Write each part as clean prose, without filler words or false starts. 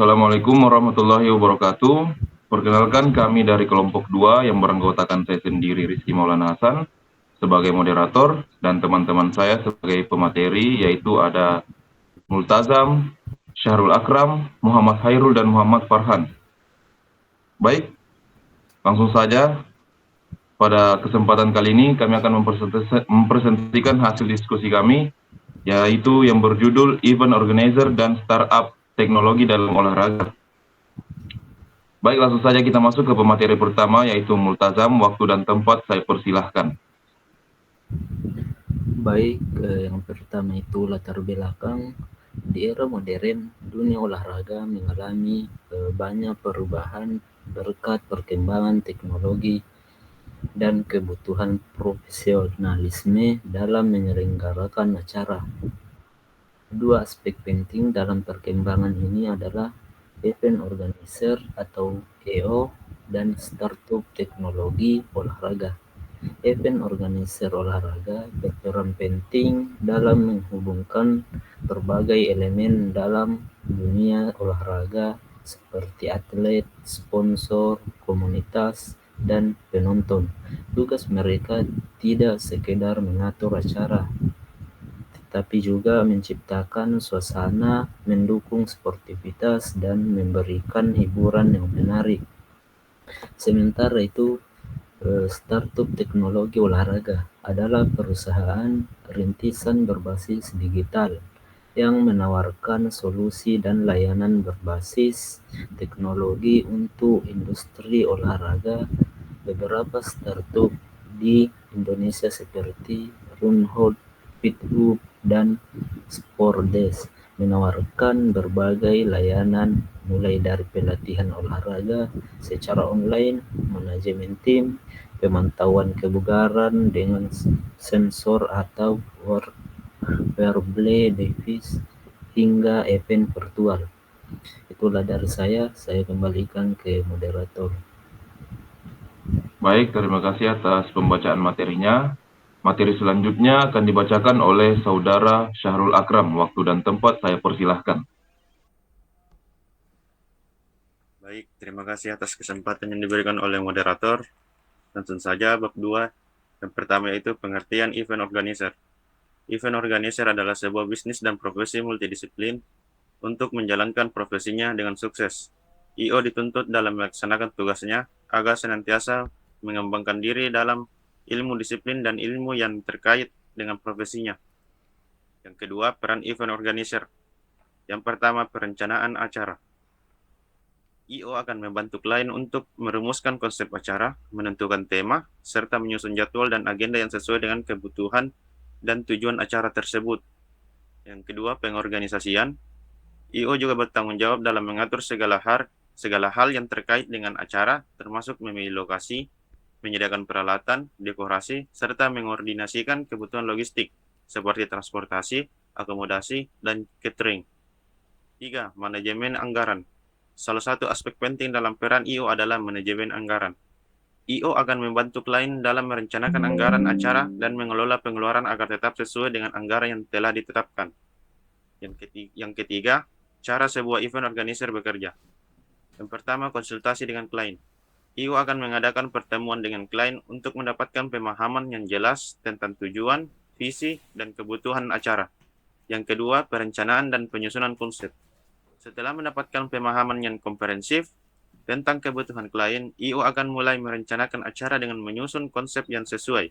Assalamualaikum warahmatullahi wabarakatuh. Perkenalkan kami dari kelompok 2 yang beranggotakan saya sendiri Rizky Maulana Hasan sebagai moderator dan teman-teman saya sebagai pemateri yaitu ada Multazam, Syahrul Akram, Muhammad Hairul dan Muhammad Farhan. Baik, langsung saja pada kesempatan kali ini kami akan mempresentasikan hasil diskusi kami yaitu yang berjudul Event Organizer dan Startup Teknologi dalam Olahraga. Baik, langsung saja kita masuk ke pemateri pertama yaitu Multazam. Waktu dan tempat saya persilahkan. Baik, yang pertama itu latar belakang. Di era modern, dunia olahraga mengalami banyak perubahan berkat perkembangan teknologi dan kebutuhan profesionalisme dalam menyelenggarakan acara. Dua aspek penting dalam perkembangan ini adalah event organizer atau EO dan startup teknologi olahraga. Event organizer olahraga berperan penting dalam menghubungkan berbagai elemen dalam dunia olahraga seperti atlet, sponsor, komunitas, dan penonton. Tugas mereka tidak sekedar mengatur acara, tetapi juga menciptakan suasana, mendukung sportivitas, dan memberikan hiburan yang menarik. Sementara itu, startup teknologi olahraga adalah perusahaan rintisan berbasis digital yang menawarkan solusi dan layanan berbasis teknologi untuk industri olahraga. Beberapa startup di Indonesia seperti Runhold, Fitup, dan Sportdesk menawarkan berbagai layanan mulai dari pelatihan olahraga secara online, manajemen tim, pemantauan kebugaran dengan sensor atau wearable device, hingga event virtual. Itulah dari saya kembalikan ke moderator. Baik, terima kasih atas pembacaan materinya. Materi selanjutnya akan dibacakan oleh Saudara Syahrul Akram. Waktu dan tempat saya persilahkan. Baik, terima kasih atas kesempatan yang diberikan oleh moderator. Langsung saja bab 2. Yang pertama yaitu pengertian event organizer. Event organizer adalah sebuah bisnis dan profesi multidisiplin untuk menjalankan profesinya dengan sukses. IO dituntut dalam melaksanakan tugasnya agar senantiasa mengembangkan diri dalam ilmu disiplin dan ilmu yang terkait dengan profesinya. Yang kedua, peran event organizer. Yang pertama, perencanaan acara. IO akan membantu klien untuk merumuskan konsep acara, menentukan tema, serta menyusun jadwal dan agenda yang sesuai dengan kebutuhan dan tujuan acara tersebut. Yang kedua, pengorganisasian. IO juga bertanggung jawab dalam mengatur segala hal yang terkait dengan acara, termasuk memilih lokasi, menyediakan peralatan, dekorasi, serta mengordinasikan kebutuhan logistik, seperti transportasi, akomodasi, dan catering. 3. Manajemen anggaran. Salah satu aspek penting dalam peran IO adalah manajemen anggaran. IO akan membantu klien dalam merencanakan anggaran acara dan mengelola pengeluaran agar tetap sesuai dengan anggaran yang telah ditetapkan. Yang ketiga, cara sebuah event organizer bekerja. Yang pertama, konsultasi dengan klien. IO akan mengadakan pertemuan dengan klien untuk mendapatkan pemahaman yang jelas tentang tujuan, visi, dan kebutuhan acara. Yang kedua, perencanaan dan penyusunan konsep. Setelah mendapatkan pemahaman yang komprehensif tentang kebutuhan klien, IO akan mulai merencanakan acara dengan menyusun konsep yang sesuai.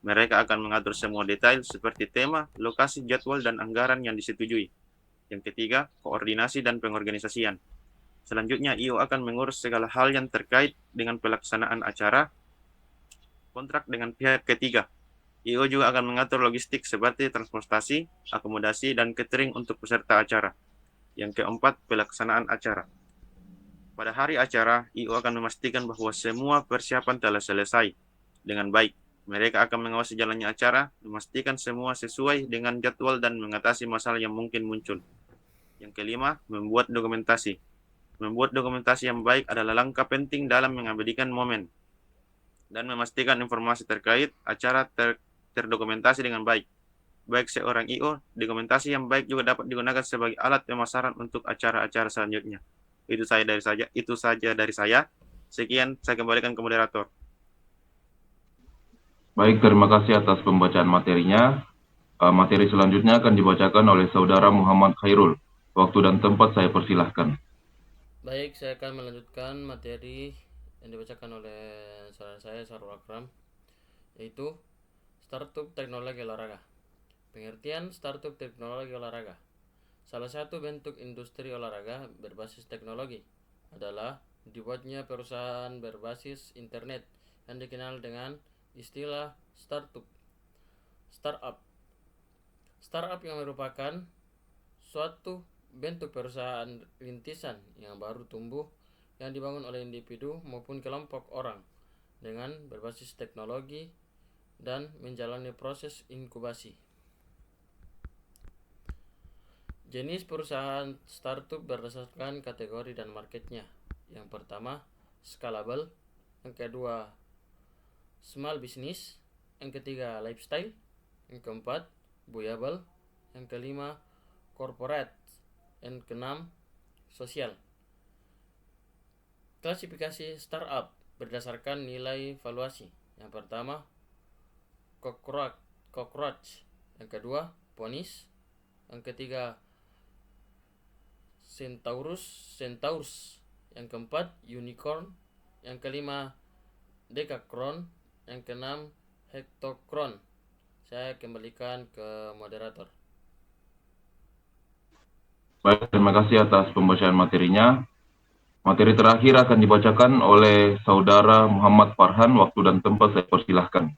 Mereka akan mengatur semua detail seperti tema, lokasi, jadwal, dan anggaran yang disetujui. Yang ketiga, koordinasi dan pengorganisasian. Selanjutnya, IO akan mengurus segala hal yang terkait dengan pelaksanaan acara, kontrak dengan pihak ketiga. IO juga akan mengatur logistik seperti transportasi, akomodasi, dan catering untuk peserta acara. Yang keempat, pelaksanaan acara. Pada hari acara, IO akan memastikan bahwa semua persiapan telah selesai dengan baik. Mereka akan mengawasi jalannya acara, memastikan semua sesuai dengan jadwal dan mengatasi masalah yang mungkin muncul. Yang kelima, membuat dokumentasi. Membuat dokumentasi yang baik adalah langkah penting dalam mengabadikan momen dan memastikan informasi terkait acara terdokumentasi dengan baik. Baik seorang IO, dokumentasi yang baik juga dapat digunakan sebagai alat pemasaran untuk acara-acara selanjutnya. Itu saja dari saya. Sekian, saya kembalikan ke moderator. Baik, terima kasih atas pembacaan materinya. Materi selanjutnya akan dibacakan oleh Saudara Muhammad Khairul. Waktu dan tempat saya persilahkan. Baik, saya akan melanjutkan materi yang dibacakan oleh saudara saya Sarul Akram, yaitu Startup Teknologi Olahraga. Pengertian startup teknologi olahraga. Salah satu bentuk industri olahraga berbasis teknologi adalah dibuatnya perusahaan berbasis internet yang dikenal dengan istilah startup. Startup yang merupakan suatu bentuk perusahaan rintisan yang baru tumbuh yang dibangun oleh individu maupun kelompok orang dengan berbasis teknologi dan menjalani proses inkubasi. Jenis perusahaan startup berdasarkan kategori dan marketnya. Yang pertama, scalable. Yang kedua, small business. Yang ketiga, lifestyle. Yang keempat, viable. Yang kelima, corporate. Yang keenam, sosial. Klasifikasi startup berdasarkan nilai valuasi. Yang pertama, Cockroach. Yang kedua, Ponies. Yang ketiga, Centaurus. Yang keempat, Unicorn. Yang kelima, Decacron. Yang keenam, Hectocron. Saya kembalikan ke moderator. Baik, terima kasih atas pembacaan materinya. Materi terakhir akan dibacakan oleh Saudara Muhammad Farhan. Waktu dan tempat saya persilahkan.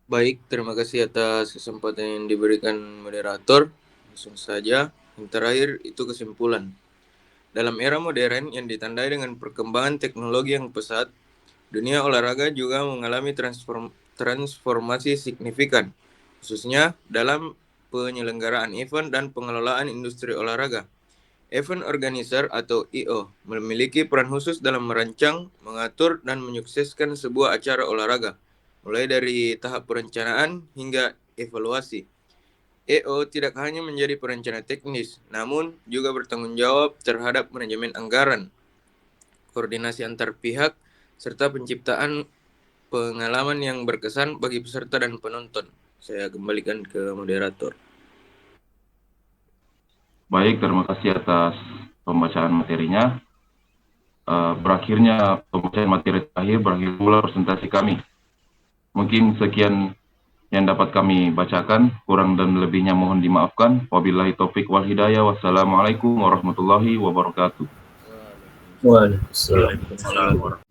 Baik, terima kasih atas kesempatan yang diberikan moderator. Langsung saja, yang terakhir itu kesimpulan. Dalam era modern yang ditandai dengan perkembangan teknologi yang pesat, dunia olahraga juga mengalami transformasi signifikan, khususnya dalam penyelenggaraan event dan pengelolaan industri olahraga. Event organizer atau EO memiliki peran khusus dalam merancang, mengatur, dan menyukseskan sebuah acara olahraga, mulai dari tahap perencanaan hingga evaluasi. EO tidak hanya menjadi perencana teknis, namun juga bertanggung jawab terhadap manajemen anggaran, koordinasi antar pihak, serta penciptaan pengalaman yang berkesan bagi peserta dan penonton. Saya kembalikan ke moderator. Baik, terima kasih atas pembacaan materinya. Berakhirnya pembacaan materi terakhir, berakhir pula presentasi kami. Mungkin sekian yang dapat kami bacakan, kurang dan lebihnya mohon dimaafkan. Wabillahi taufik wal hidayah. Wassalamualaikum warahmatullahi wabarakatuh. Waalaikumsalam. Waalaikumsalam warahmatullahi wabarakatuh.